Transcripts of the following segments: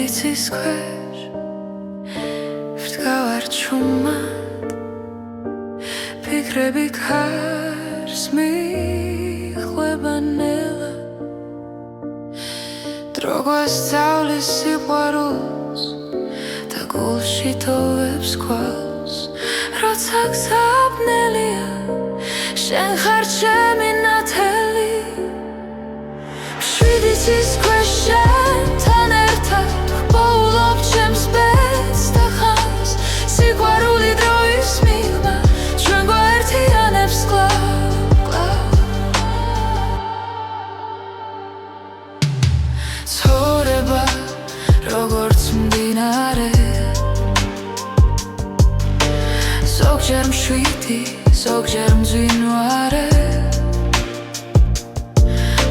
შვიდიცის ქვეშ ვდგავარ ჩუმად ფიქრები ქარს მიხვება ნელა დრო გვასწავლის სიყვარულს და გულში ტოვებს ქვალს როცა გზაბნელია შენ ხარ ჩემი ნათელი შვიდიცის ქვეშ შენთან ერთად ვპოულობ ჩემს ბედს და ხანს სიყვარული დროის მიღმა ჩვენ გვაერთიანებს კლავ ცხოვრება როგორც მდინარე ზოგჯერ მშვიდი ზოგჯერ მძვინვარე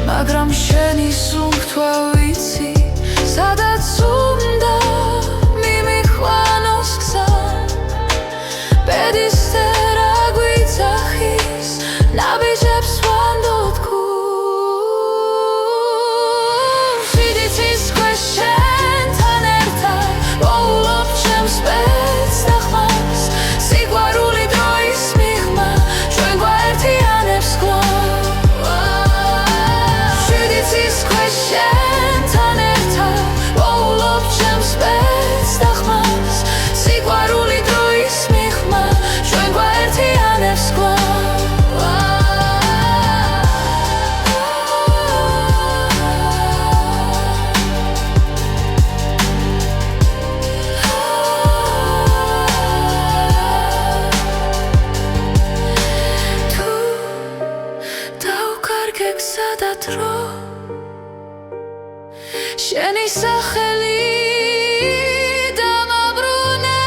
მაგრამ შენი სუნთქვა ვიცი სადაც უნდა მიმიხვანოს გზა ბედისწერა გვიძახის ნაბიჯებს ვანდოთ გულს შვიდიცის ქვეშ შენთან ერთად ვოულობ ჩემს ბედს და ხმას სიყვარული დროის მიღმა ჩვენ გვაერთიანებს კლავ შენთან ერთად ვოულობ ჩემს ბედს და ხმას სიყვარული დროის მიღმა ჩვენ გვაერთიანებს კლავ თუ დავკარგე გზა და დრო შენი სახელი დამაბრუნე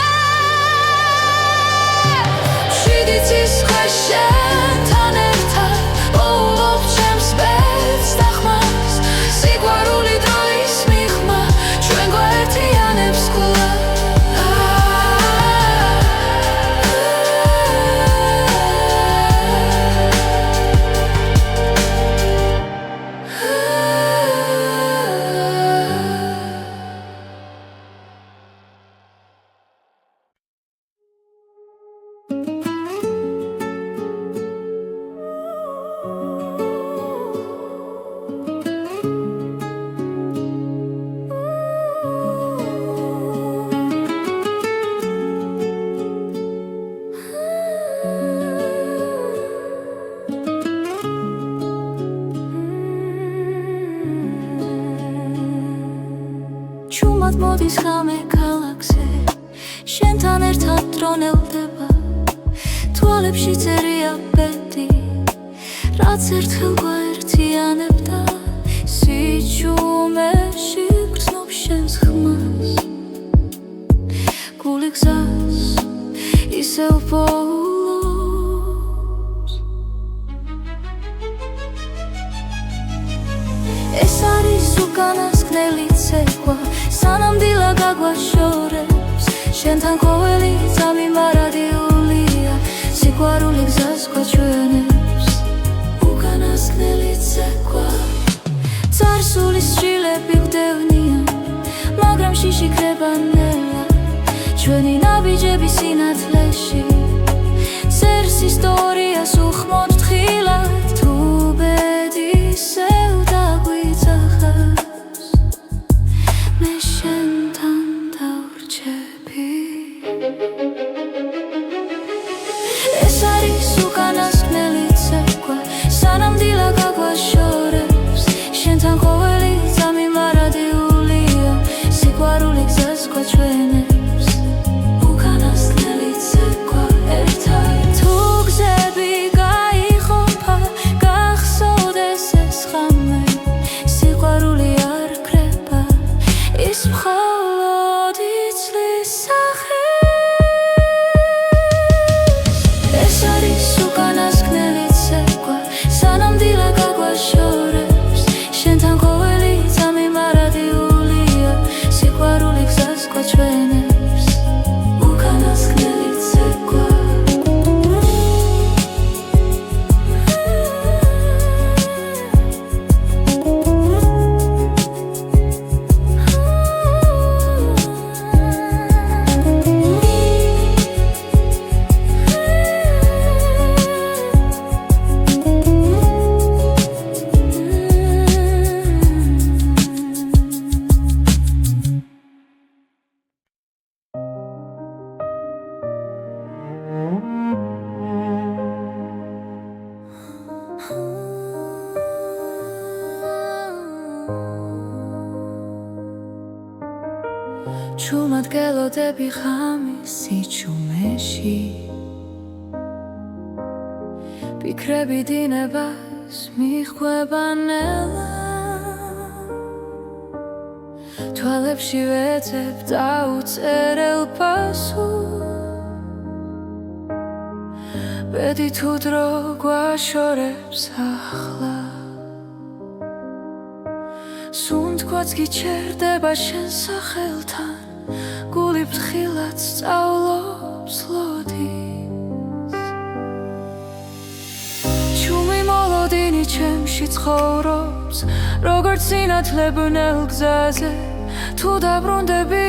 შვიდიცის ქვეშ შენთან ერთად ვოულობ ჩემს ბედს და ხმას სიყვარული დროის მიღმა ჩვენ გვაერთიანებს კლავ ჩუმად მოდის ღამე ქალაქზე შენთან ერთად დრონელდება თვალებში წერია ბედი რაც ერთხელ გვაერთიანებდა სიჩუმეში გრძნობ შენს ხმას გული გზას ისევ პოულობს ეს არის უკანასკნელი ცეკვა სანამ დილა გაგვაშორებს შენთან ყოველი ძამი მარადიულია სიყვარული გზას გვაჩვენებს უკანასკნელი ცეკვა წარსულის შილები გვდევნიან მაგრამ შიში ქრება ნელა ჩვენი ნაბიჯები სინათლეში წერს ისტორიას უხმოდ თხილად თუ ბედისევ დაგვიძახას მე შენთან დავრჩები ეს არის უკანასკნელი ცეკვა სანამ დილა გაგვაშორებს შენთან ყოველი ძამი მარადიულია სიყვარული გზას გვაჩვენებს უკანასკნელი ცეკვა ერთად თუ გზები გაიყოფა გახსოვდეს ეს ხამე სიყვარული არ ქრება ის მხოლოდ იცლის სახეს ეს არის უკანასკნელი ცეკვა სანამ დილა გაგვაშორებს შენთან ყოველი ძამი მარადიულია სიყვარული გზას გვაჩვენებს შემადგენლობები ღამის სიჩუმეში ფიქრები დინებას მიხვება ნელა თვალებში ვეძებ დაუწერელ პასუხს ბედი თუ დრო გვაშორებს ახლა სუნთქვაც გიჩერდება შენ სახელთან გული ფრთხილად სწავლობს ლოდის ჩუმი მოლოდინი ჩემში ცხოვრობს როგორც სინათლებნელ გზაზე თუ დაბრუნდები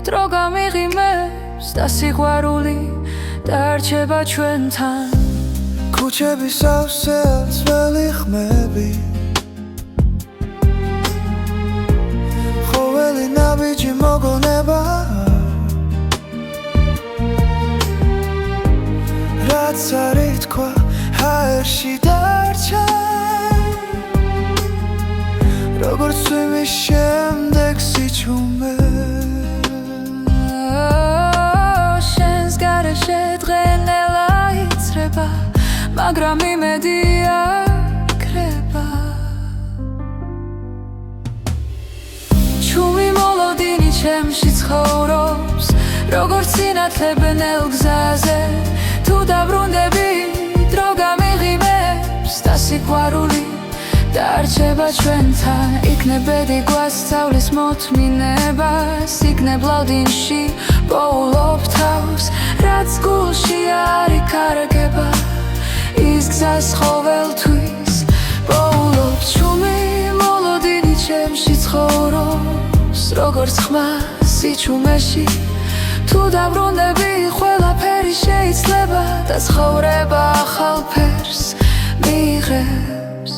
დრო გამიღიმებს და სიყვარული დარჩება ჩვენთან ქუჩების სავსე ძველი ხმები ხოველი ნაბიჯი მოგონება რაც არის თქვა ჰაერში დარჩა როგორც წვიმის შემდეგ სიჩუმე შენს გარეშე დღენელა იცრება მაგრამ იმედი აქრება ჩუმი მოლოდინი ჩემში ცხოვრობს როგორც სინათლებნელ გზაზე თუ დაბრუნდები დრო გამიღიმებს და სიყვარული დარჩება ჩვენთან იქნებ ბედი გვასწავლის მოთმინებას იქნებ ლავდინში პოულობ თავს რაც გულში არ იკარგება ის გზას ყოველთვის პოულობს ჩუმი მოლოდინი ჩემში ცხოვრობს როგორც ხმა სიჩუმეში თუ დაბრუნდები ყველაფერი შეიცლება და ცხოვრება ახალ ფერს მიიღებს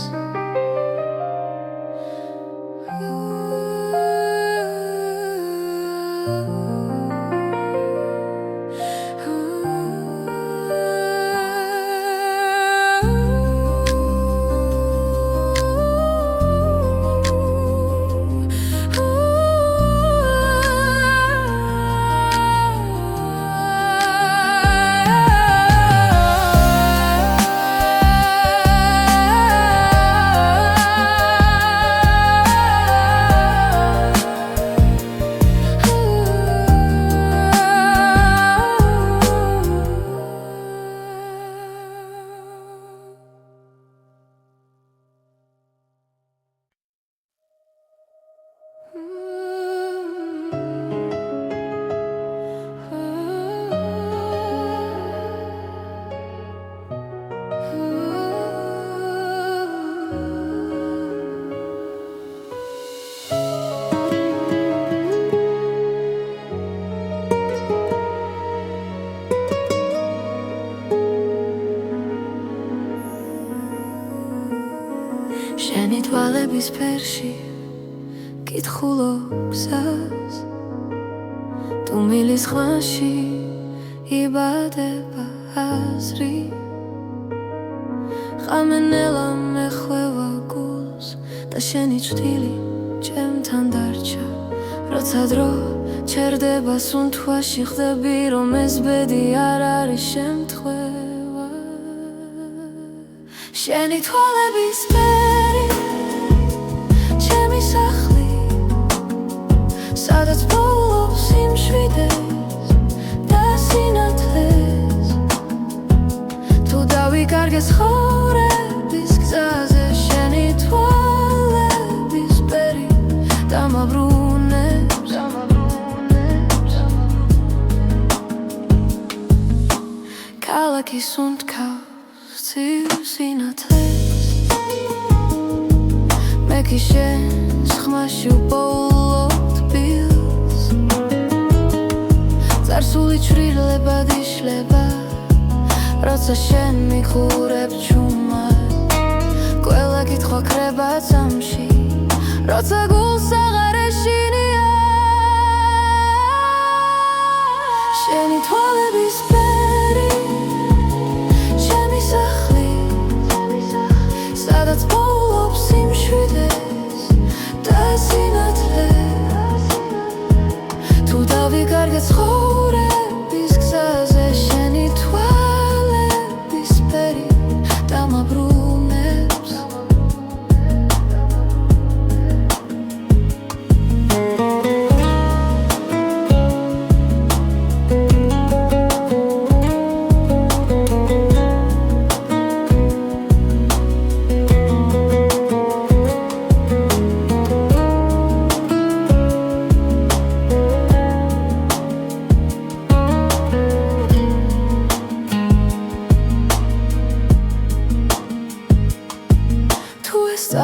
შენი თვალების ფერში კითხულობ გზას თუ მილის ხვანში იბადება აზრი ხამენელა მეხვევა გულს და შენი წვდილი ჩემთან დარჩა როცა დრო ჩერდება სუნთქვაში ხდები რომ ეს ბედი არ არის შემთხვევა შენი თვალების ფერი ჩემი სახლი სადაც პოულობს სიმშვიდეს და სინათლეს თუ დავიკარგე ცხოვრების გზაზე შენი თვალების ფერი დამაბრუნებს ქალაქი სუნთქავს ცივ სინათლეს მე კი შენს ხმაში უპოულობ თბილს წარსული ჩვრილებად იშლება როცა შენ მიხურებ ჩუმად ყველა კითხვა ქრება წამში როცა გულს აღარ ეშინია შენი თვალების ფერი ჩემი სახლი სადაც პოულობს სიმშვიდეს და სინათლეს თუ დავიკარგე კარგად ცხოვრების გზაზე შენი თვალების ფერი დამაბრუნებს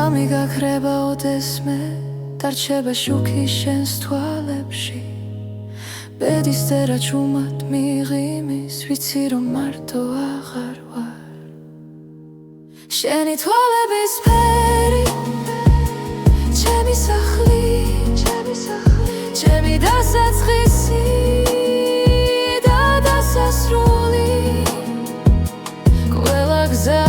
Სამი გაქრება ოდესმე დარჩება შუქი შენს თვალებში ბედის წერა ჩუმად მიღიმის ვიცი რომ მარტო აღარ ვარ შენი თვალების ფერი ჩემი სახლი ჩემი დასაწყისი და დასასრული ყველა გზა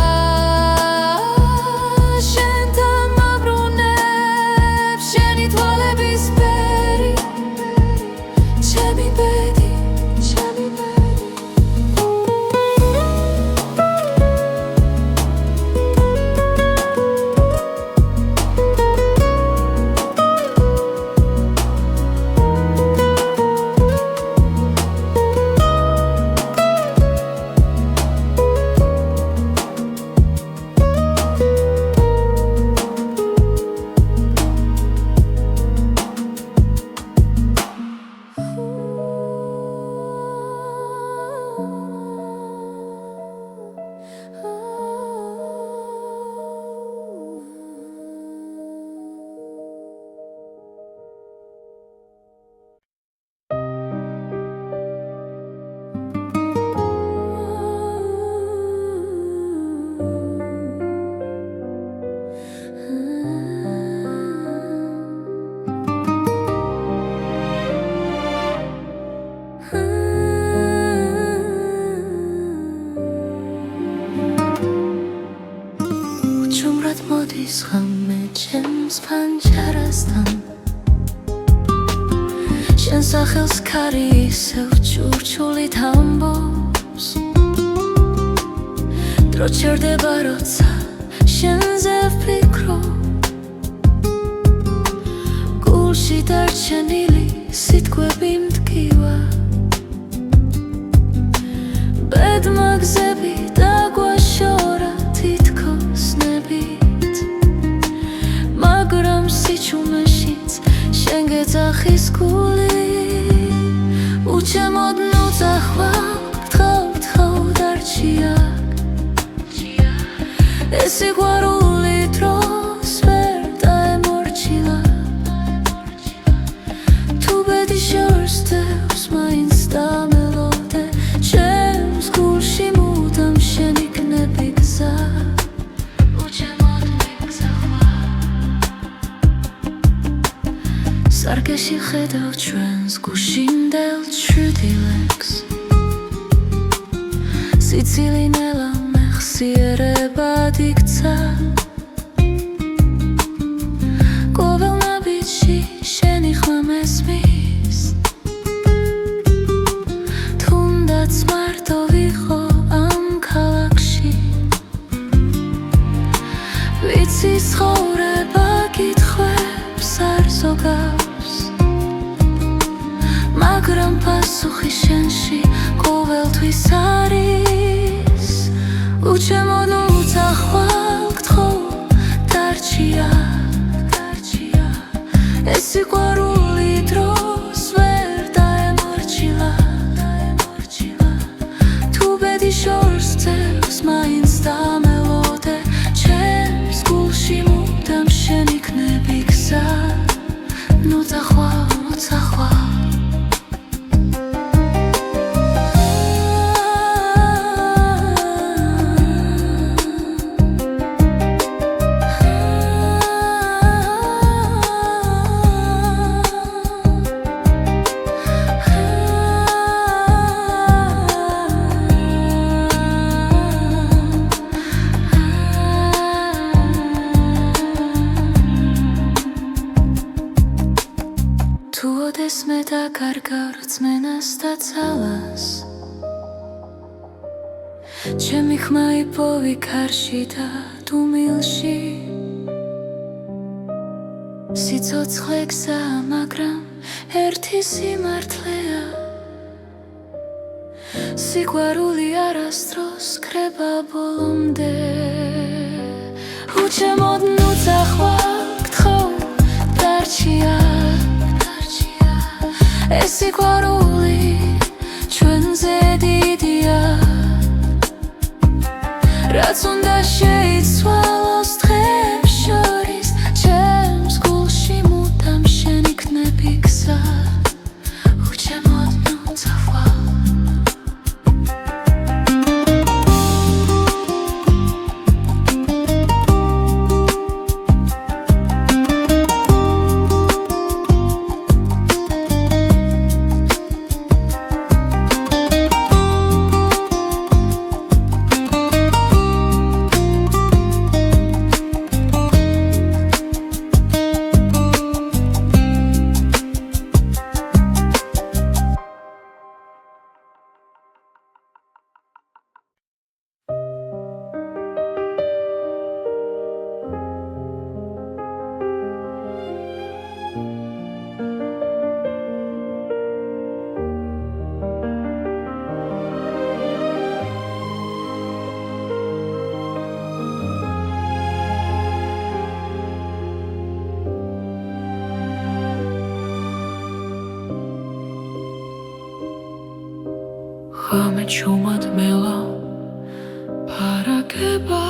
მოდის ღამე ჩემს ფანჯარასთან შენ სახელს ქარი ისევ ჩურჩულით ამბობს დრო ჩერდება როცა შენზე ვფიქრობ გულში დარჩენილი სიტყვები მტკივა ბედმა გზები დაგვაშორა თითქოს ნებით მაგრამ სიჩუმეშიც შენ გეძახის გული უჩემოდ ნუ წახვალ გთხოვ დარჩია ეს სიყვარული დროს ვერ დაემორჩილა თუ ბედი შორსდევს მაინც დამელოდე ჩემს გულში მუდამ შენ იქნები გზა უჩემოდ მიგზახვარ სარკეში ხედავ ჩვენს გუშინდელ ჩრდილებს სიცილინელა მეხსიერებად იქცა ყოველ ნაბიჯში შენი ხმა მესმის თუნდაც მარტო ვიყო ამ ქალაქში ვიცი ცხოვრება კითხვებს არ ზოგავს მაგრამ პასუხი შენში ყოველთვის არის უჩემოდ უცახვალ გთხოვ დარჩია ეს სიყვარული დროს ვერ დაემორჩილა თუ ბედი შორსდევს მაინც დამელოდე ჩემს გულში მუდამ შენ იქნები გზა ნუ წახვალ დაკარგავ რწმენას და ძალას ჩემი ხმა იპოვი ქარში და დუმილში სიცოცხლე გზაა, მაგრამ ერთი სიმართლეა სიყვარული არასდროს კრება ბოლომდე უჩემოდ ნუ წახვალ გთხოვ დარჩია ეს სიყვარული ჩვენზე დიდია რაც უნდა შეიცვალოს დღეებს შორის ჩემს გულში მუდამ შენ იქნები გზა უჩემოდ ნუ წახვალ ღამე ჩუმად მელა ფარაგება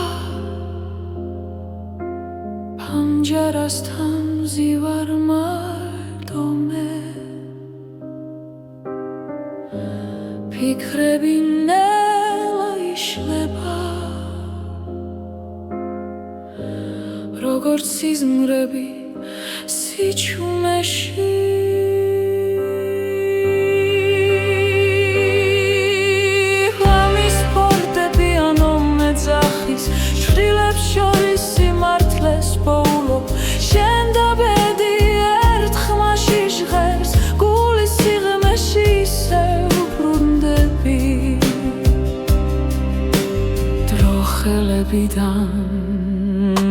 პანჯერასთან მზივარ მარტო მე ფიქრები ნელა იშლება როგორც სიზმრები სიჩუმეში შორის სიმართლეს პოულობ შენ დაბედი ერთ ხმაში ჟღერს გულის სიღრმეში ისევ ბრუნდები დრო ხელებიდან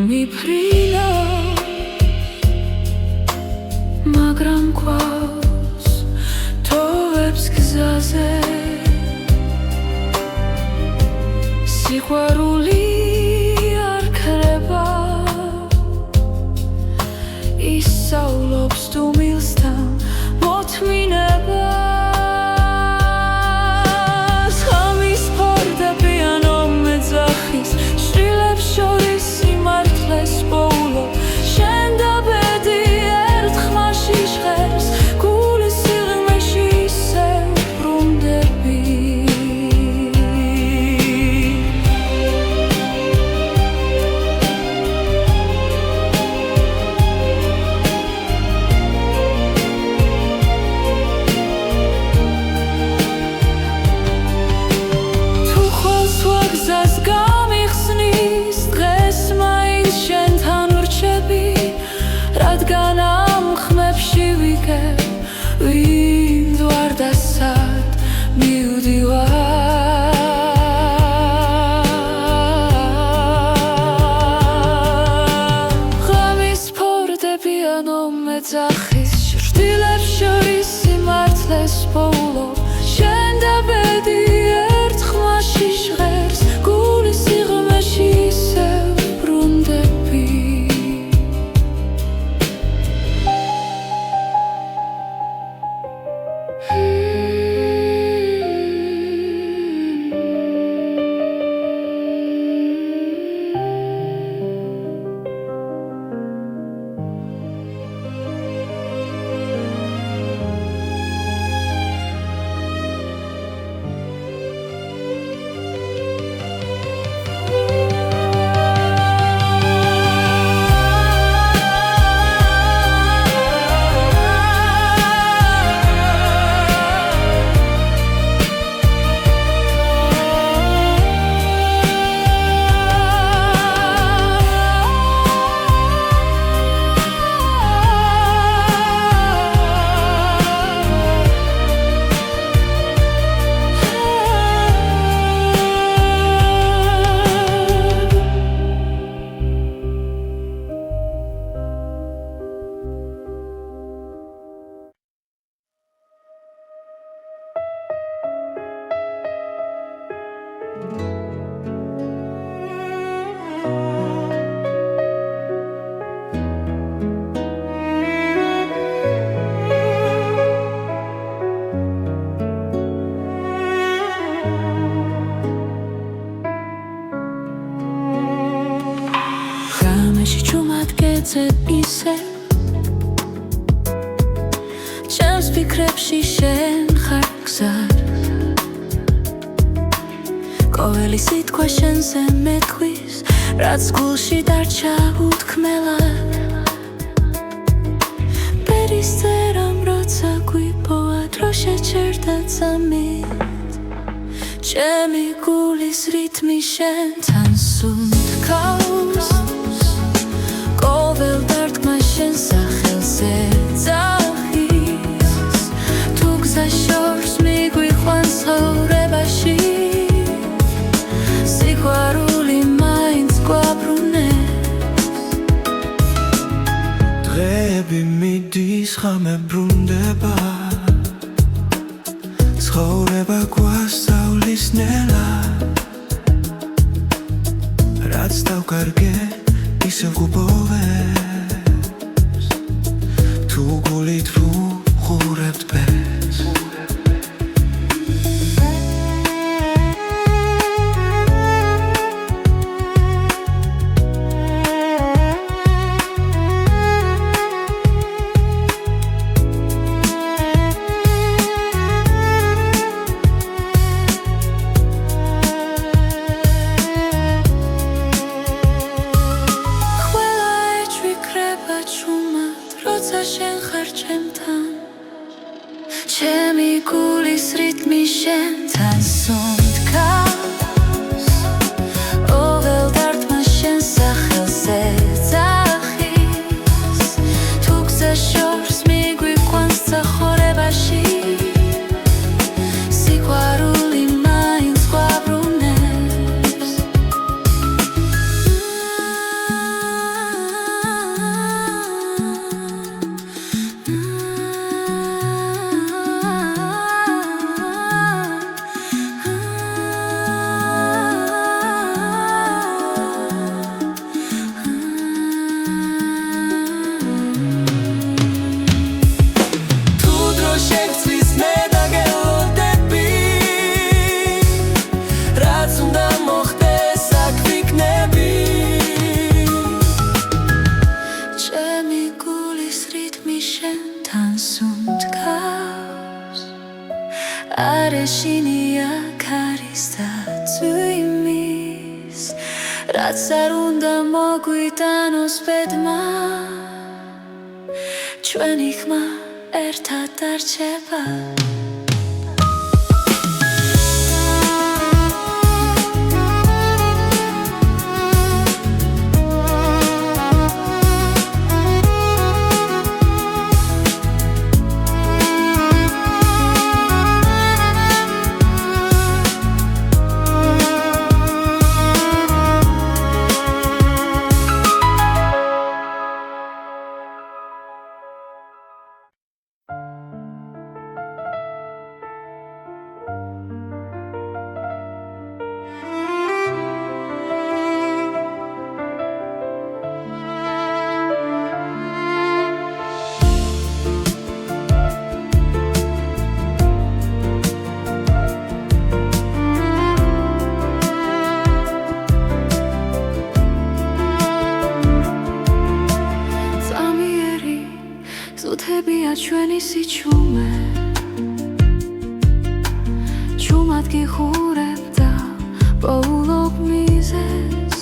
მიფრინა მაგრამ გვაქვს თოვებს გზაზე სიყვარული ისავლობს დუმილსთან მოთმინებას ღამის ფარდები ანუ მეძახის შვილებს შორის სიმართლეს პოულობ შენ დაბედი ერთ ხმაში ჟღერს გულის სიღრმეში ისევ ბრუნდები არცე ისე ჩემს ფიქრებში შენ ხარ გზად ყოველი სიტყვა შენზე მეთქვის რაც გულში დარჩა უთქმელად ბერის წერამ როცა გვიპოვა დრო შეჩერდა წამით ჩემი გულის რითმი შენთან სუნთქავს ყოველ დარტყმა შენ სახელზე ძახის თუ გზა შორს მიგვიყვანს ცხოვრებაში სიყვარული მაინც გვაბრუნებს დღეები მიდის ხამე ბრუნდება ცხოვრება გვასწავლის ნელად რაც დავკარგე ისევ გუბოვებს თუ გულით ვუყურებთ ბეს როცა შენ ხარ ჩემთან ჩემი გულის რითმი შენთან სუნთქავს ყოველ დარტყმა შენ სახელზე ძახის თუ გზა შორს მიგვიყვანს ცხოვრებაში სიყვარული მაინც გვაბრუნებს არეშინია ქარის და წვიმის რაც არ უნდა მოგვიტანოს ბედმა ჩვენი ხმა ერთად დარჩება ზუთებია ჩვენი სიჩუმე ჩუმად გიხურებ და პოულობ მიზეს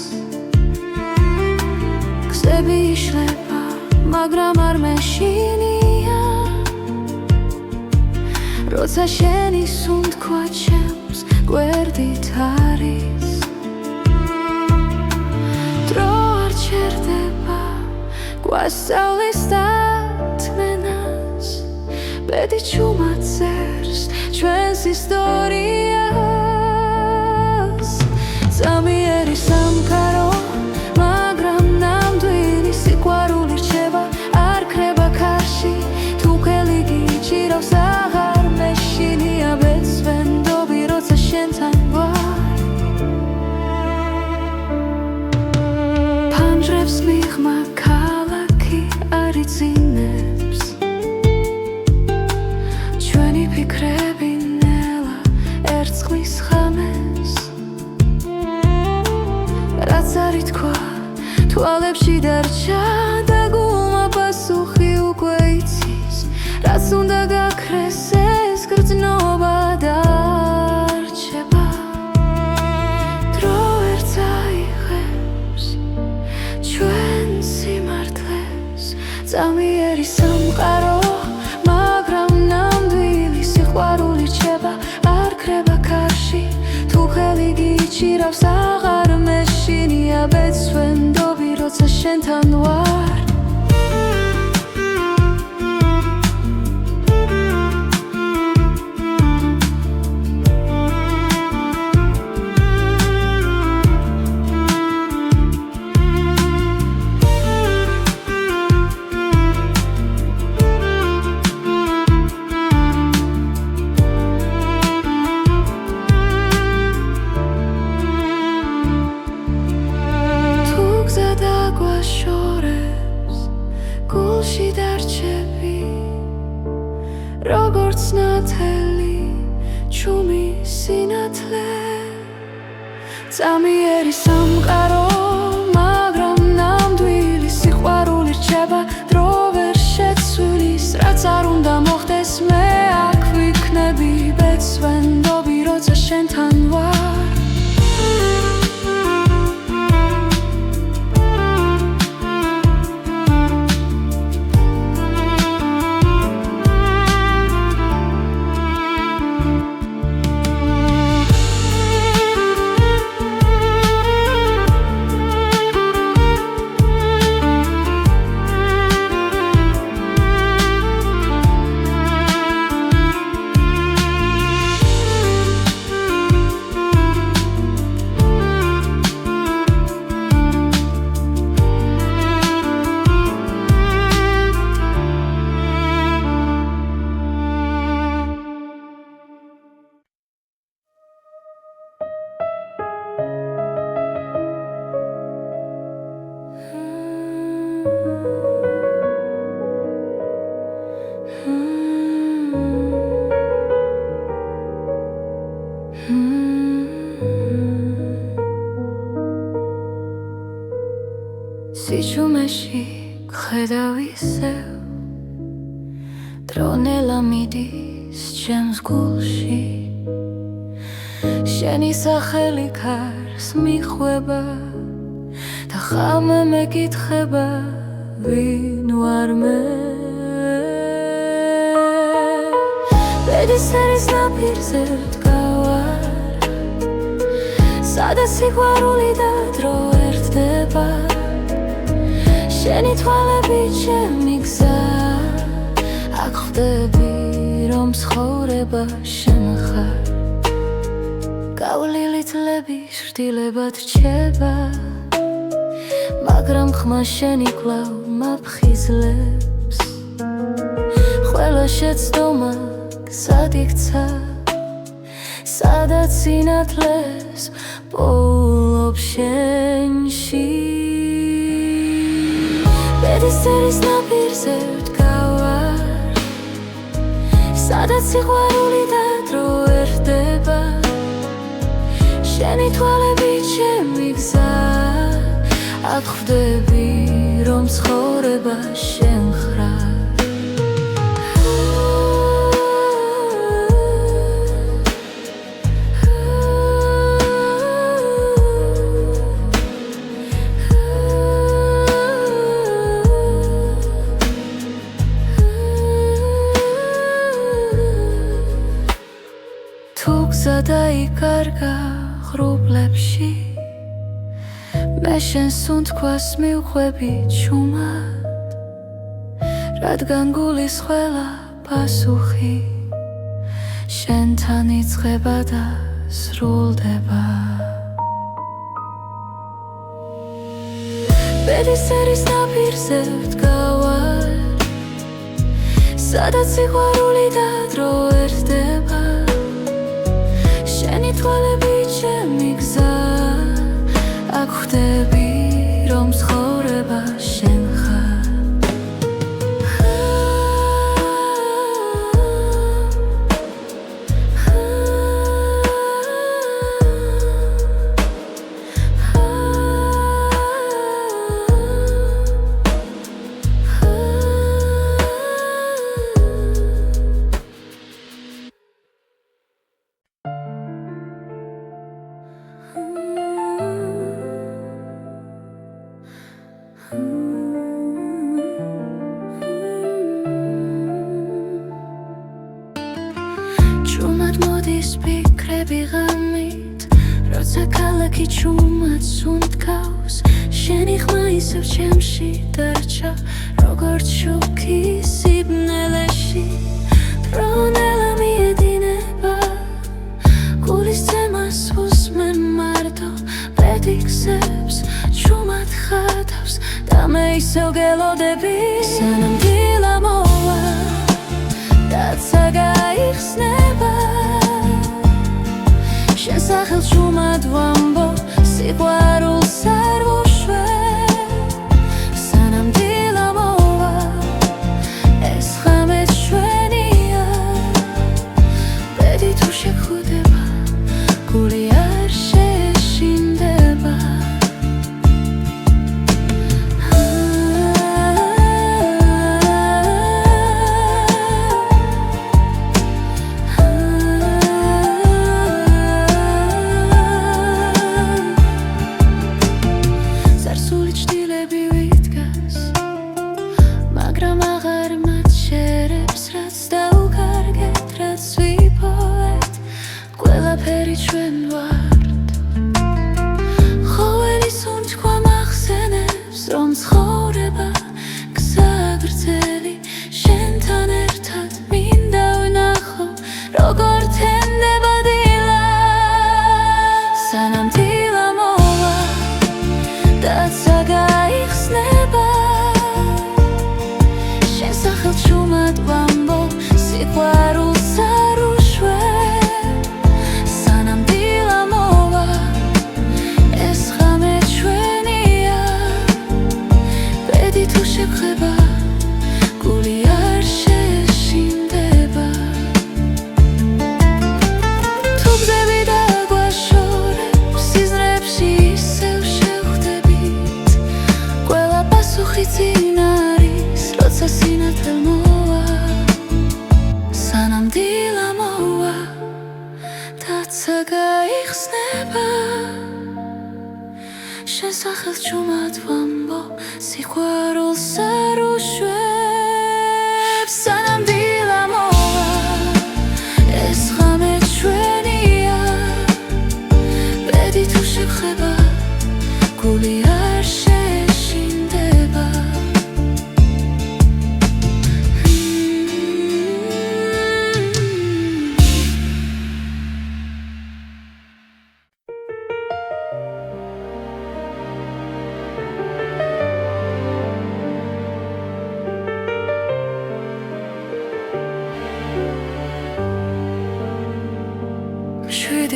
გზები იშლება მაგრამ არ მეშინია როცა შენი სუნთქვა ჩემს გვერდით არის დრო არ ჩერდება გვასწავლის ბედი ჩუმად წერს ჩვენს ისტორიას წამიერი სამყარო მაგრამ ნამდვილი სიყვარული რჩება არ ქრება ქარში თუ ხელი გიჭირავს აღარ მეშინია ბეცვენდობი როცა შენთან ვარ ფანჯრებს მიღმა ქალაქი არ იწინებს ფიქრები ნელა ერწყმის ხამეს რაც არ ითქვა თვალებში დარჩა და მიჩირავს აღარ მეშინია ბეცვენდობი როცა შენთან ვარ გულში დარჩები როგორც ნათელი ჩუმი სინათლე წამიერი სამყარო მაგრამ ნამდვილი სიყვარული რჩება დრო ვერ შეცვლის რაც არ უნდა მოხდეს მე აქ ვიქნები ბეცვენდობი როცა შენთან ვარ სიჩუმეში გხედავ ისევ დრონელა მიდის ჩემს გულში შენი სახელი ქარს მიხვება და ხამე მეკითხება ვინ ვარ მე ბედისერის ნაპირზე ვდგავარ სადაც სიყვარული და დრო ერთდება შენი თვალები ჩემი გზა აქ ხვდები რომ ცხოვრება შენ ხარ გავლილი თლები შრდილებად რჩება მაგრამ ხმა შენი კვლავ მაფხიზლებს ყველა შეცდომა გზად იქცა სადაც სინათლეს პოულობ შენში ბედისერის ნაპირზე ვდგავარ სადაც სიყვარული და დრო ერთდება შენი თვალები ჩემი გზა აქ ხვდები რომ ცხოვრება შენ ხარ გზა დაიკარგა ღრუბლებში მე შენს უნთქვას მივხვები ჩუმად რადგან გულის ყველა პასუხი შენთან იწყება და სრულდება ბედისერის ნაპირზე ვდგავარ სადაც სიყვარული და დრო ერთდება შენი თვალები ჩემი გზა აქ ხვდები რომ ცხოვრება შენ ხარ როცა ქალაქი ჩუმად სუნთქავს შენი ხმა ისევ ჩემში დარჩა როგორც შოქი სიბნელეში დრონელა მიედინება გულის ძემას უსმენ მარტო პედიქსებს ჩუმად ხატავს და მე ისევ გელოდები სანამ დილა მოვა დაცა გაიხსნება შენ სახელს ჩუმად ვამბობ სიყვარულს არ ვუშვებ სანამ დილა მოვა ეს ღამე ჩვენია ბედი თუ შეგხვდება გული არ შეშინდება ჩვენ ვართ ხოველი სუნთქვა მახსენებს რომ ცხოვრება გზა გრძელი შენთან ერთად მინდა ვნახო როგორ თენდება დილა სანამ დილა მოვა დაცა გაიხსნება შენ სახელს ჩუმად ვამბობ სიყვარულს არ ვუშვებ შეგხვდება გული არ შეშინდება თუ გზები დაგვაშორებ სიზმრებში ისევ შევხვდებით ყველა პასუხი წინ არის როცა სინათლე მოვა სანამ დილა მოვა დაცა გაიხსნება შენ სახელს ჩუმად ვამბობ სიყვარულს არ ვუშვებ სანამ დილა მოვა ეს ღამე ჩვენია ბედი თუ შეგხვდება გული არ შეშინდება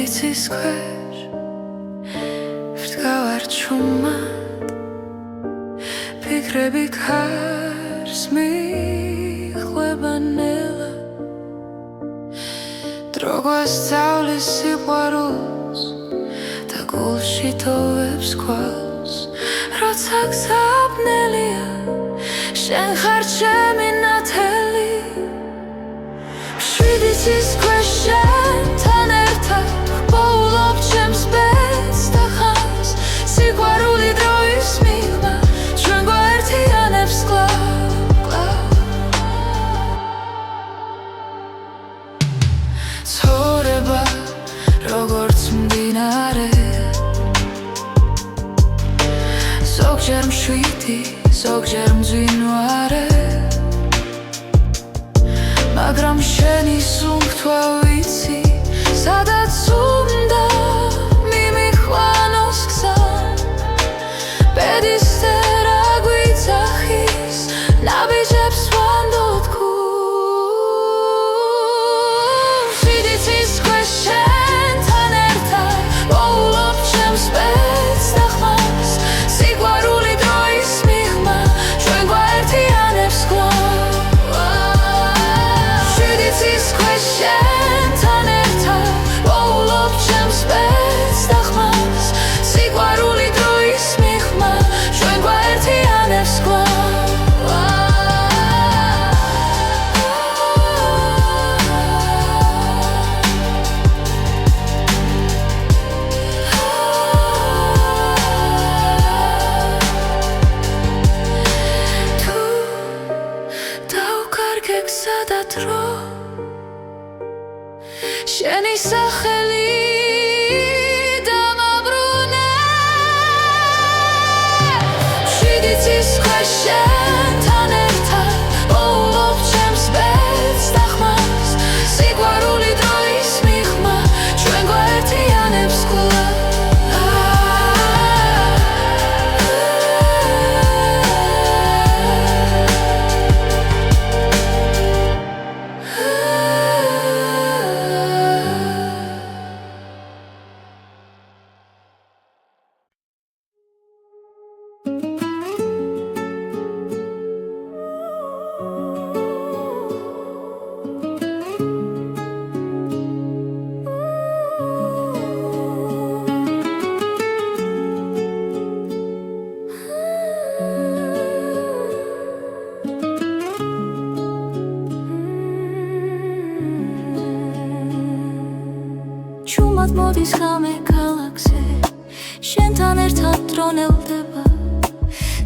იცის ქვეშ ვდგავარ ჩუმად ფიქრები ქარს მიხვება ნელა დრო გვასწავლის სიყვარულს და გულში თოვებს ქვალს როცა გზაბნელია შენ ხარ ჩემი ნათელი მშვიდი ცის ქვეშ შენთან ერთად ვპოულობ ჩემს ბედს და ხანს სიყვარული დროის მიღმა ჩვენ გვაერთიანებს კლავ ცხოვრება როგორც მდინარე ზოგჯერ მშვიდი ზოგჯერ მძვინვარე მაგრამ შენი სუნთქვა ვიცი სადაც უნდა მიმიხვანოს გზა ბედის წერა გვიძახის ნაბიჯებს ვანდოთ გულს მშვიდი ცის ქვეშ შენთან ერთად ვპოულობ ჩემს ბედს და ხმას სიყვარული დროის მიღმა ჩვენ გვაერთიანებს კლავ მშვიდი ცის ქვეშ შენთან ერთად ვპოულობ ჩემს ბედს და ხმას სიყვარული დროის მიღმა ჩვენ გვაერთიანებს კლავ თუ დავკარგე გზა და დრო შენი სახელი დამაყენე ხმად მოდის ხამე ქალაქზე შენთან ერთად დრონელდება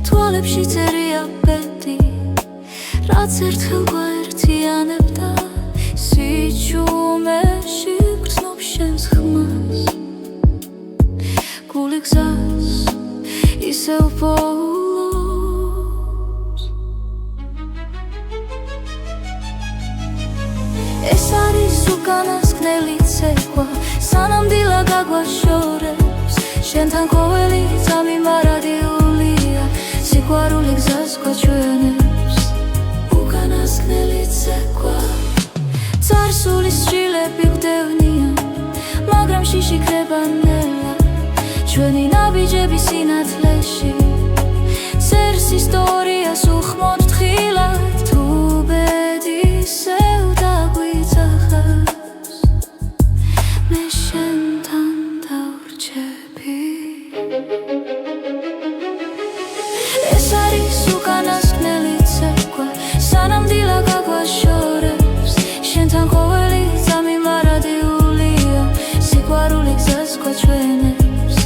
თვალებში წერია ბედი რაც ერთხელ გვაერთიანებდა სიჩუმეში გრძნობ შენს ხმას გული გზას ისევ პოულობს ეს არის უკანასკნელი ცეკვა სანამ დილა გაგვაშორებს შენთან ყოველი წამი მარადიულია სიყვარული გზას გვაჩვენებს უკანასკნელი ცეკვა წარსულის შილები გვდევნიან მაგრამ შიში ქრება ნელა ჩვენი ნაბიჯები სინათლეში წერს ისტორიას უხმოდ თხილად თუ ბედი ისევ დაგვიძახავს მე შენთან დავრჩები ეს არის უკანასკნელი ცეკვა სანამ დილა გაგვაშორებს შენთან ყოველი წამი მარადიულია სიყვარული გზას გვაჩვენებს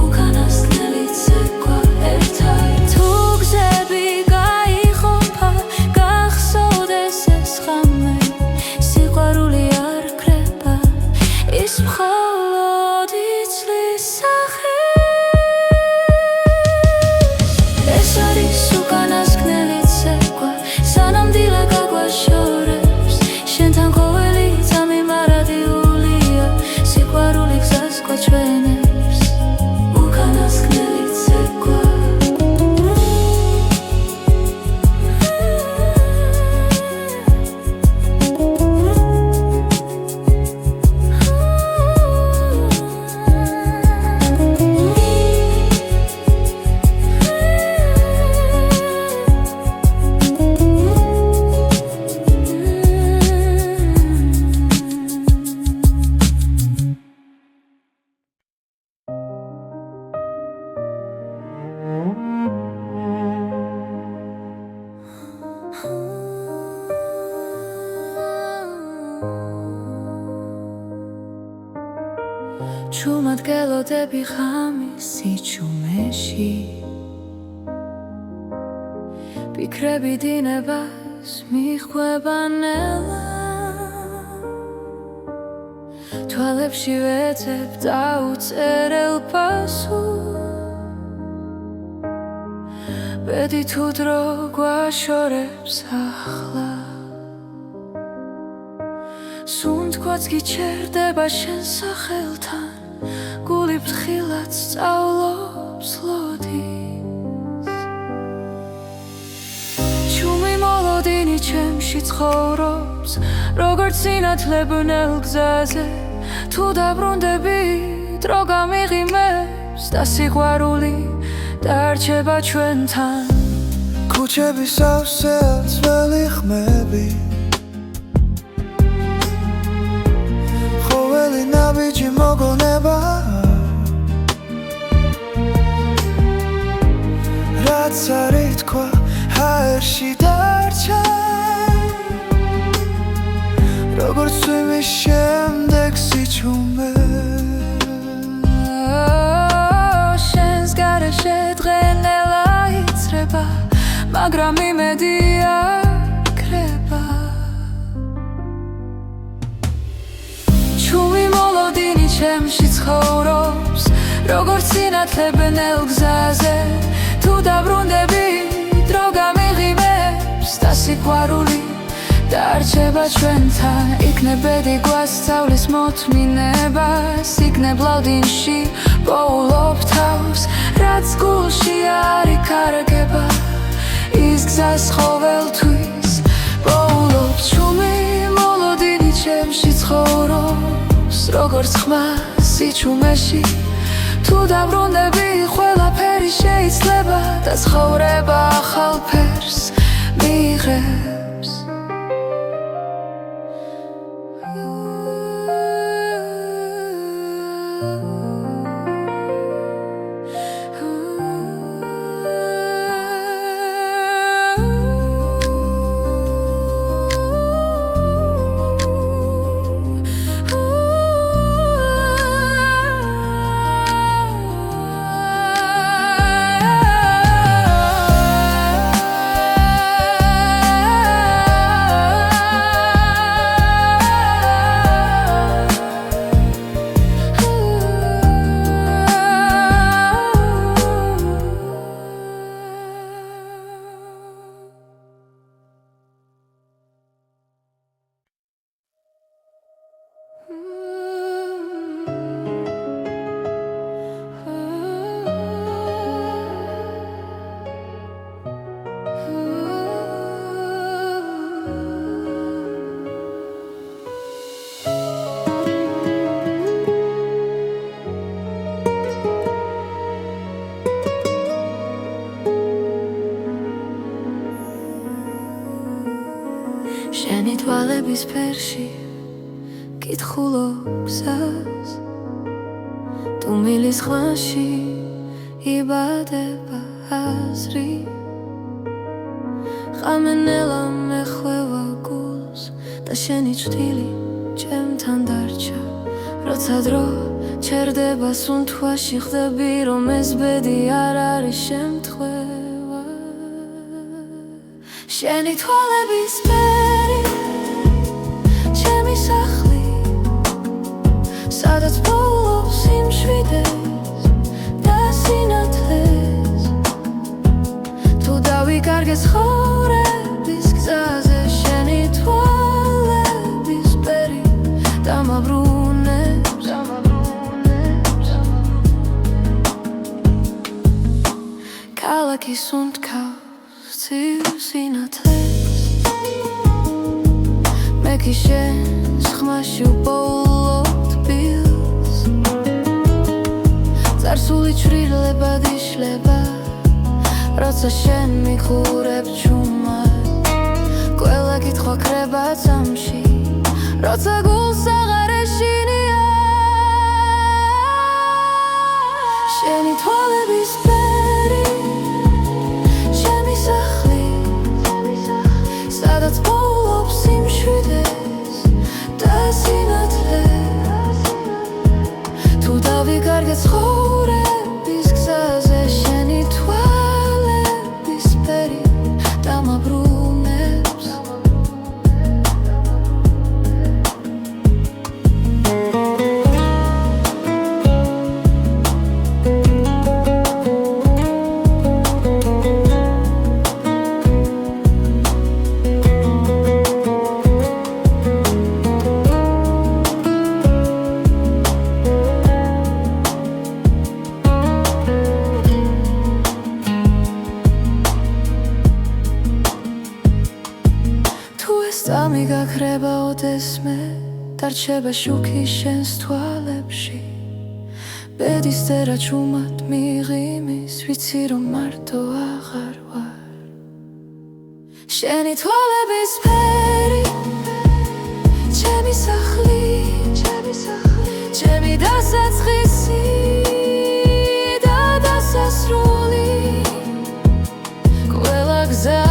უკანასკნელი ცეკვა ერთად თუ გზები გაიყოფა გახსოვდეს ეს ხამე სიყვარული არ ქრება ის მხოლოდ იცვლის სახეს ეს არის უკანასკნელი ცეკვა სანამ დილა გაგვაშორებს შენთან ყოველი წამი მარადიულია სიყვარული გზას გვაჩვენებს უკანასკნელი ცეკვა ჩუმად გელოდები ხამის სიჩუმეში ფიქრები დინებას მიხვება ნელა თვალებში ვეძებ დაუწერელ პასუხს ბედი თუ დრო გვაშორებს ახლა სუნთქვაც გიჩერდება შენ სახელთან გული ფრთხილად სწავლობს ლოდის ჩუმი მოლოდინი ჩემში ცხოვრობს როგორც სინათლებნელ გზაზე თუ დაბრუნდები დრო გამიღიმებს და სიყვარული დარჩება ჩვენთან ქუჩების სავსე ძველი ხმები ყოველი ნაბიჯი მოგონება რაც არ ითქვა ჰაერში დარჩა როგორც წვიმის შემდეგ სიჩუმე შენს გარეშე დღენელა იცრება მაგრამ იმედი აქრება ჩუმი მოლოდინი ჩემში ცხოვრობს როგორც სინათლებნელ გზაზე თუ დაბრუნდები დრო გამიღიმებს და სიყვარული დარჩება ჩვენთან იქნებ ბედი გვასწავლის მოთმინებას იქნებ ლავდინში პოულობ თავს რაც გულში არ იკარგება ის გზას ყოველთვის პოულობს ჩუმი მოლოდინი ჩემში ცხოვრობს როგორც ხმა სიჩუმეში თუ დაბრუნდები ყველაფერი შეიძლება და ცხოვრება ახალ ფერს მიიღებს ფერში კითხულობ გზას თუ მილის ხვანში იბადება აზრი ხამენელა მეხვევა გულს და შენი ჭრილი ჩემთან დარჩა როცა დრო ჩერდება სუნთქვაში ხდები რომ ეს ბედი არ არის შემთხვევა შენი თვალების ფერი ჩემი სახლი სადაც პოულობს სიმშვიდეს და სინათლეს თუ დავიკარგე ცხოვრების გზაზე შენი თვალების ფერი დამაბრუნებს ქალაქის უნთქავს ცივ სინათლეს მე კი შენს ხმაში უპოულობ თბილს წარსული ჩრდილებად იშლება როცა შენ მიხურებ ჩუმად ყველა კითხვა ქრება წამში როცა გულს აღარ ეშინია შენი თვალების ფერი ჩემი სახლი სადაც პოულობს სიმშვიდეს და სინათლეს თუ დავიკარგე ცხოვრების გზაზე შენი თვალების ფერი დამაბრუნებს წამი გაქრება ოდესმე დარჩება შუქი შენს თვალებში ბედის წერა ჩუმად მიღიმის ვიცი რომ მარტო აღარ ვარ შენი თვალების ფერი ჩემი სახლი ჩემი დასაწყისი და დასასრული ყველა გზა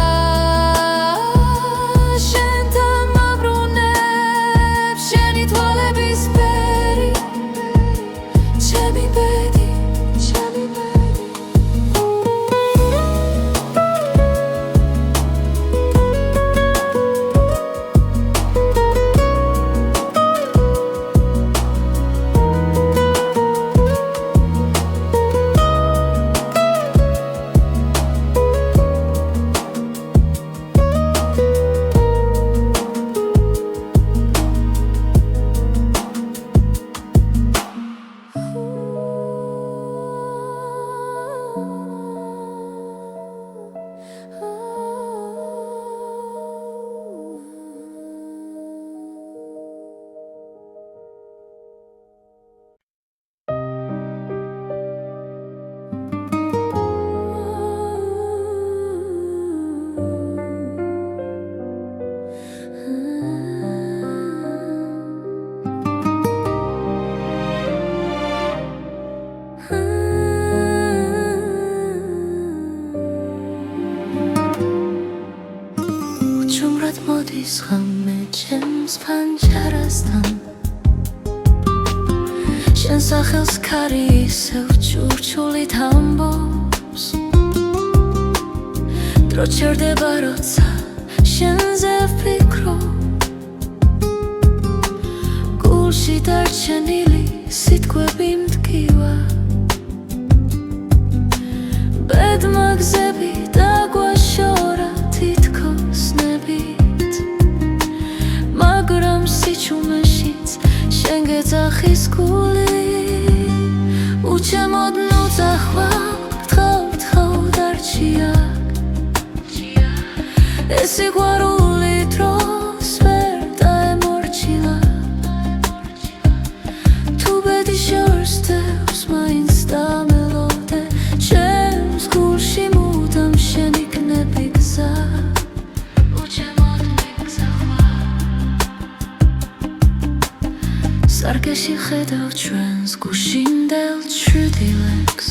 მოდის ღამე ჩემს ფანჯარასთან შენ სახელს ქარი ისევ ჩურჩულით ამბობს დრო ჩერდება როცა შენზე ვფიქრობ გულში დარჩენილი სიტყვები მტკივა ბედმა გზები დაგვაშორა თითქოს ნებით მაგრამ სიჩუმეშიც შენ გეძახის გული უჩემოდ ნუძახვალ გთხოვ დარჩია ეს სიყვარული დროს ვერ დაემორჩილა თუ ბედი შორსდევს მაინც დამელოდე ჩემს გულში მუდამ შენი კნები გზა უჩემოდ მიგზახვალ ხედავ ჩვენს გუშინდელ ჩრდილებს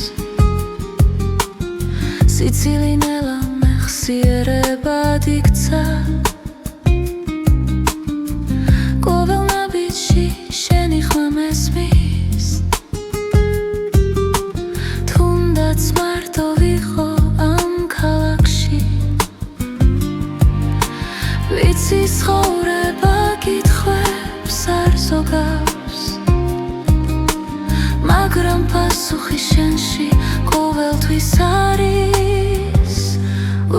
სიცილი ნელა მეხსიერებად იქცა ყოველ ნაბიჯში შენი ხმა მესმის თუნდაც მარტო ვიყო ამ ქალაქში ვიცი ცხოვრება კითხვებს არ ზოგავს მაგრამ პასუხი შენში ყოველთვის არის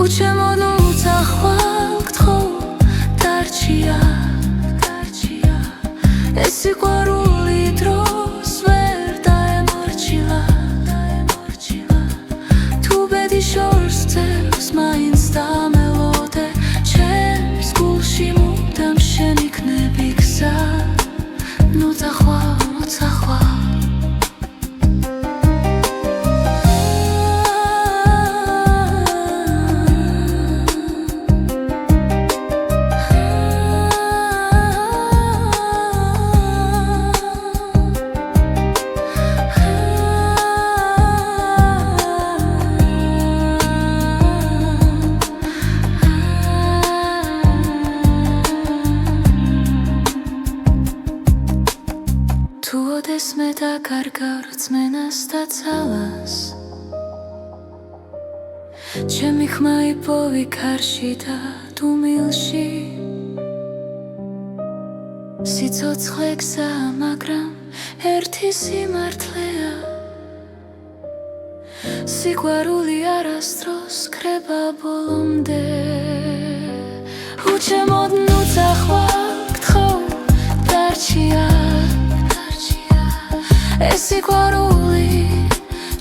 უჩემოდ უცახვალ გთხოვ დარჩია ეს სიყვარული დროს ვერ დაემორჩილა თუ ბედი შორს ძევს მაინც დამელოდე ჩემს გულში მუდამ შენ იქნები გზა ნუ წახვალ თუ ოდეს მე დაკარგავ რწმენას და ძალას ჩემი ხმა იპოვი ქარში და დუმილში სიცოცხლე გზაა მაგრამ ერთი სიმართლეა სიყვარული არასდროს კრება ბოლომდე უჩემოდ ნუ წახვალ გთხოვ დარჩია ეს სიყვარული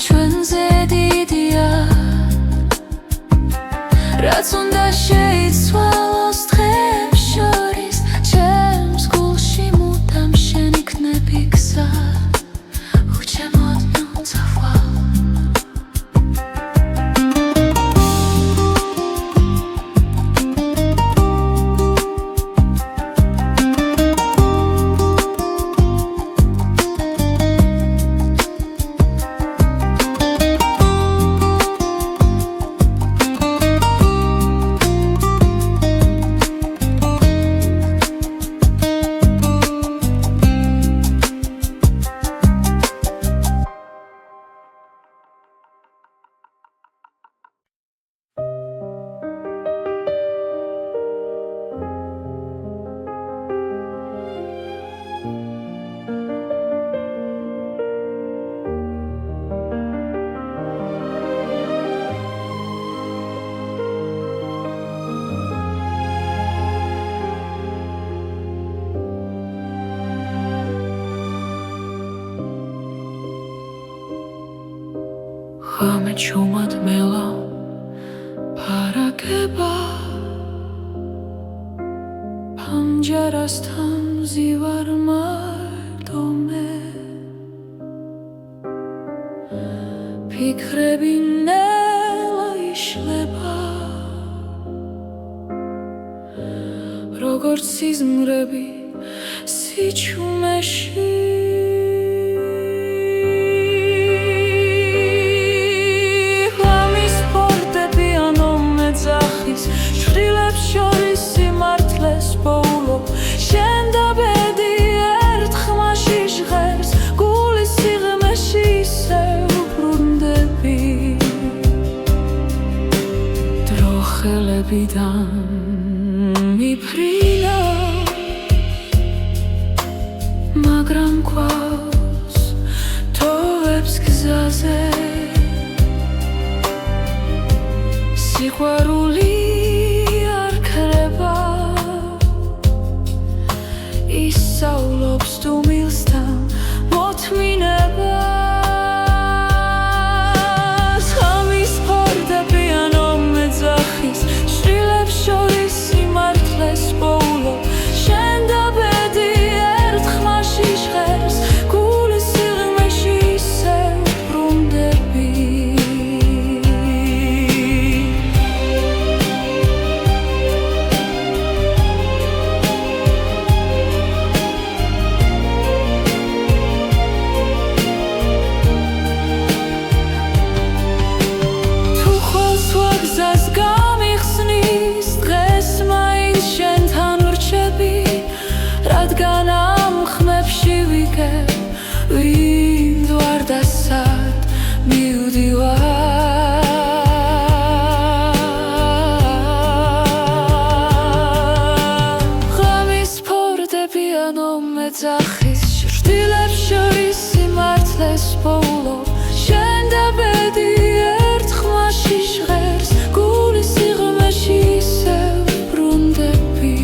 ჩვენზე დიდია რაც უნდა შეიცვალოს დღეებს შორის ჩემს გულში მუდამ შენ იქნები გზა უჩემოდ ნუ წახვალ ღამე ჩუმად მელა პარაგება პანჯარასთან მზივარ მარტო მე ფიქრები ნელა იშლება როგორც სიზმრები სიჩუმეში შვილებს შორის სიმართლეს პოულობ შენ და ბედი ერთ ხმაში ჟღერს გულის სიღრმეში ისევ ბრუნდები დრო ხელებიდან მიფრინა მაგრამ გვაქვს თოვებს გზაზე სიყვარული ისავლობს დუმილსთან მოთმინებას ღამის ფარდები ანო მეძახის შვილებს შორის სიმართლეს პოულობ შენ და ბედი ერთ ხმაში ჟღერს გულის სიღრმეში ისევ ბრუნდები ვინ ვარ და სად მივდივარ ღამის ფორტეპიანო მეძახის ჭრდილებს შორის სიმართლეს პოულობ შენ და ბედი ერთ ხმაში ჟღერს გულის სიღრმეში ისევ ბრუნდები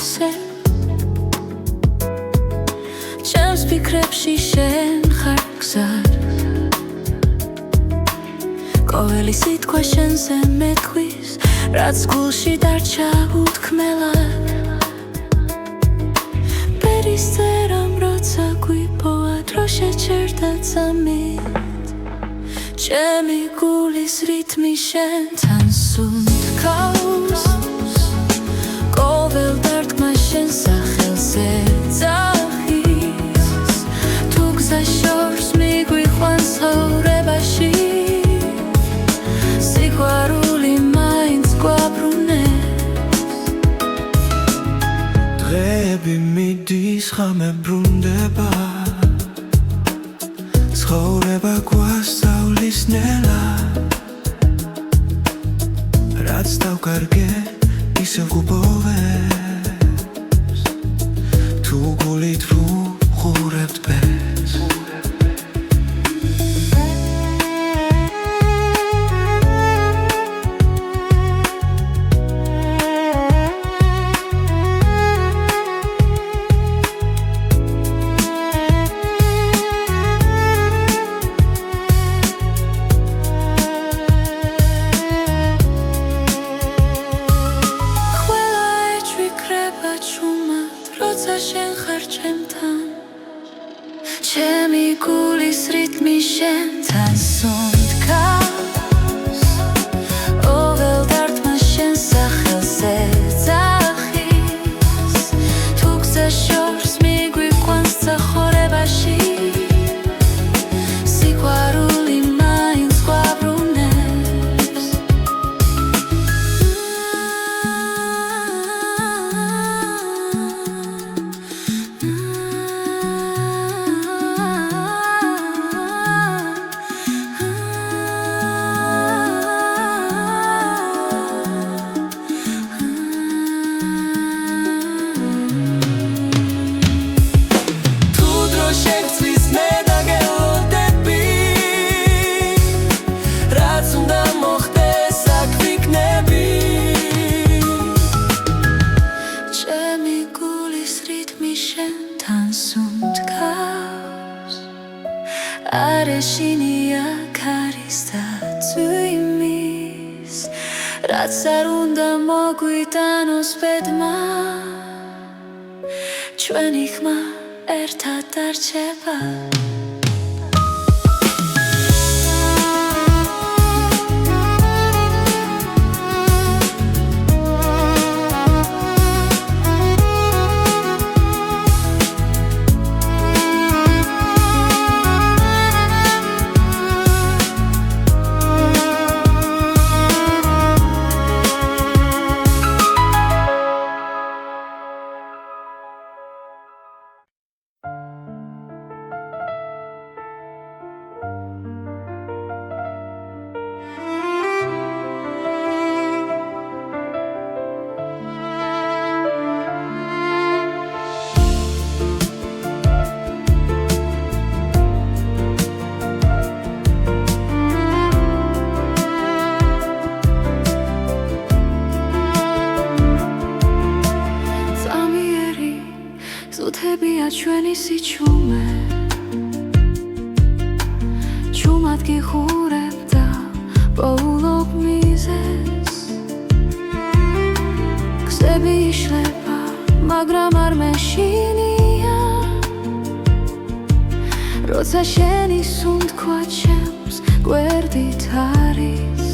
ისე ჩემს ფიქრებში შენ ხარ გზად ყოველი სიტყვა შენზე მეთქვის რაც გულში დარჩა უთქმელად პერისტერამ როცა გვიპოვა დრო შეჩერდა წამით ჩემი გულის რითმი შენთან სუნთქავს ყოველ დარტყმა შენ სახელზე ძახის თუ გზა შორს მიგვიყვანს ცხოვრებაში სიყვარული მაინც გვაბრუნებს დღეები მიდის ღამე ბრუნდება ცხოვრება გვასწავლის ნელად რაც დავკარგე ისევ გუბოვებს თუ გულით ვუყურებთ ბეს ჩემი გულის რითმი შენთან სუნთქავს ყოველ დარტყმა შენ სახელზე ძახის თუ გზა შორს მიგვიყვანს ცხოვრებაში სიყვარული მაინც გვაბრუნებს არეშინია ქარის და წვიმის რაც არ უნდა მოგვიტანოს ბედმა ჩვენი ხმა ერთად დარჩება მე ჩუმად გიხურებ და პოულობ მიზეს გზები იშლება მაგრამ არ მეშინია როცა შენი სუნთქვა ჩემს გვერდით არის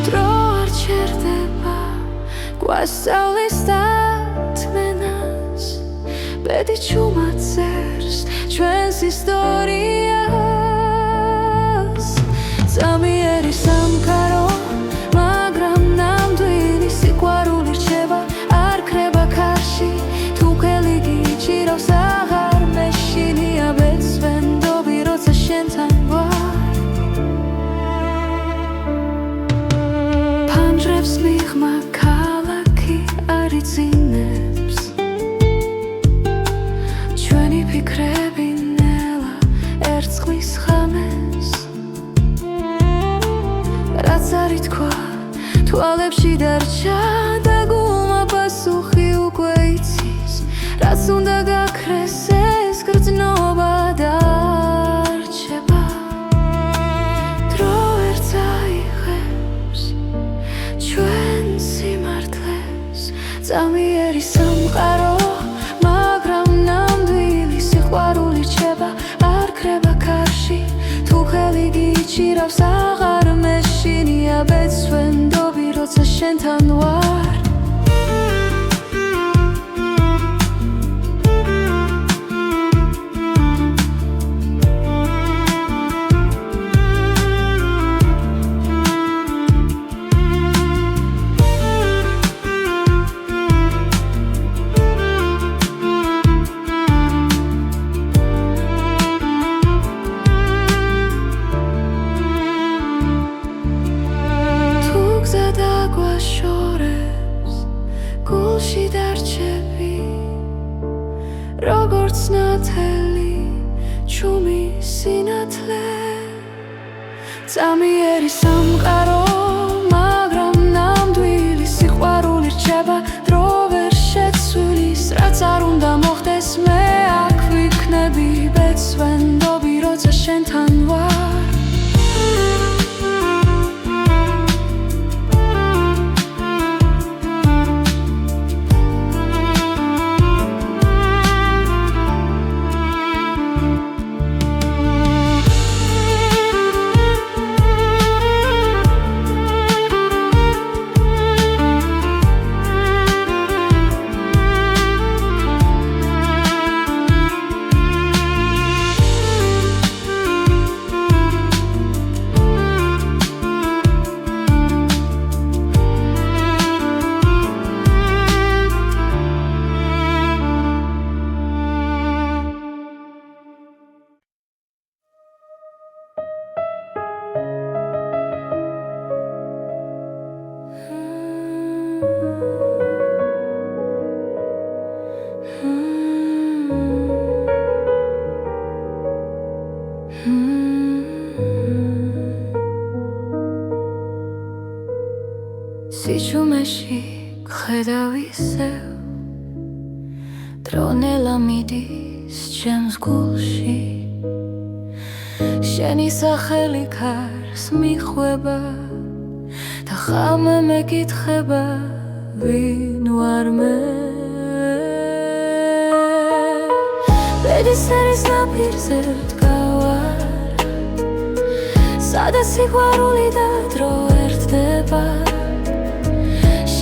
დრო არ ჩერდება გვასწავლის დათმენას ბედი ჩუმად წერს ჩვენს ისტორიას ზამიერი სამყარო მაგრამ ნამდვილი სიყვარული რჩება არ ქრება ქარში თუ ხელი გიჭირავს აღარ მეშინია ბეცვენდობი როცა შენთან ვარ ფანჯრებს მიღმა ქალაქი არ იწინებს ჩვენი ფიქრები ნელა ერწყმის ხამეს რაც არ ითქვა თვალებში დარჩა და გულმა პასუხი უკვე იცის რაც უნდა გაქრეს ეს გრძნობა დარჩება დრო ვერ წაიღებს ჩვენ სიმართლეს ზამიერი სამყარო მაგრამ ნამდვილი სიყვარული რჩება არ ქრება ქარში თუ ხელი გიჭირავს აღარ მეშინია ბეცვენდობი როცა შენთან ვარ გულში დარჩები როგორც ნათელი ჩუმი სინათლე ზამიერი სამყარო მაგრამ ნამდვილი სიყვარული რჩება დრო ვერ შეცვლის რაც არ უნდა მოხდეს მე აქ ვიქნები ბეცვენდობი როცა შენთან ვარ სიჩუმეში გხედავ ისევ დრო ნელა მიდის ჩემს გულში შენი სახელი ქარს მიხვება და ხამე მეკითხება ვინ ვარ მე ბედის ერის ნაპირზე ვდგავარ სადაც სიყვარული და დრო ერთდება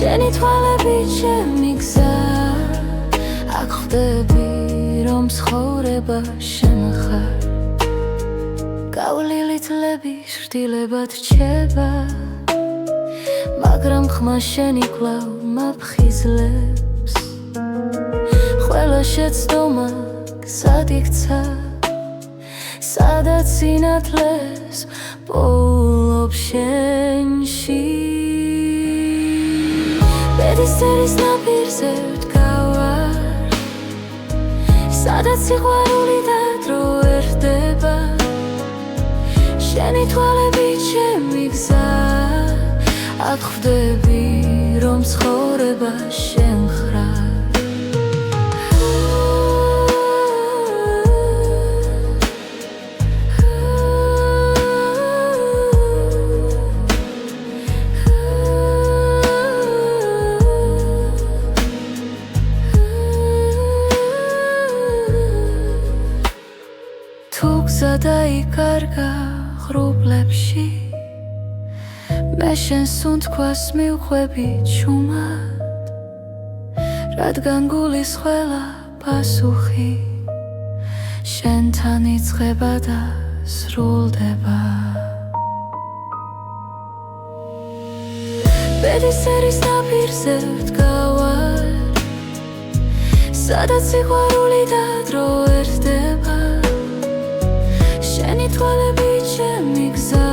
შენი თვალები ჩემი გზა აქ ხვდები რომ ცხოვრება შენ ხარ გავლილი თლები შრდილებად რჩება მაგრამ ხმა შენი კვლავ მაფხიზლებს ყველა შეცდომა გზად იქცა სადაც სინათლეს პოულობ შენში ბედის ერის ნაპირზე ვდგავარ სადაც სიყვარული და დრო ერთდება შენი თვალები ჩემი გზა აქ ხვდები რომ ცხოვრება შენ ხარ გზა დაიკარგა ღრუბლებში მე შენს უნთქვას მივხვები ჩუმად რადგან გულის ყველა პასუხი შენთან იწყება და სრულდება ბედის ერის ნაპირზე ვდგავარ სადაც სიყვარული და დრო ერთდება შენი თვალები ჩემი გზა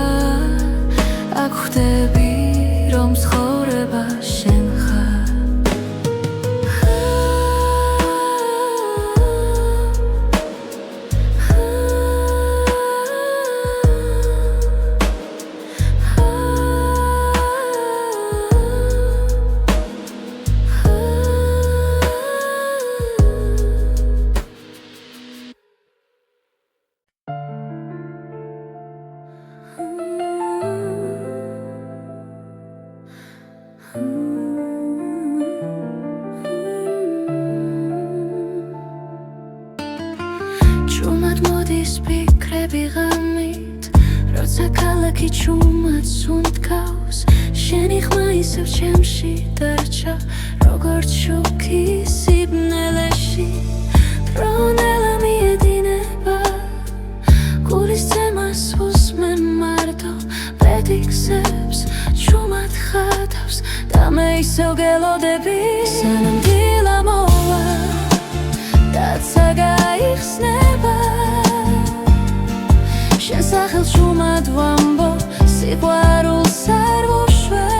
აქ ხვდები რომ ცხოვრება შენ ხარ ჩუმად მოდის ფიქრები ღამით როცა ქალაქი ჩუმად სუნთქავს შენი ხმა ისევ ჩემში დარჩა როგორც შუქი სიბნელეში ფრონელა მიედინება გულის ძემას უსმენ მარტო ბედი გზებს ჩუმად ხატავს და მე ისევ გელოდები სანამ დილა მოვა დაცა გაიხსნება შენ სახელს ჩუმად ვამბო სიყვარულს არ ვუშვებ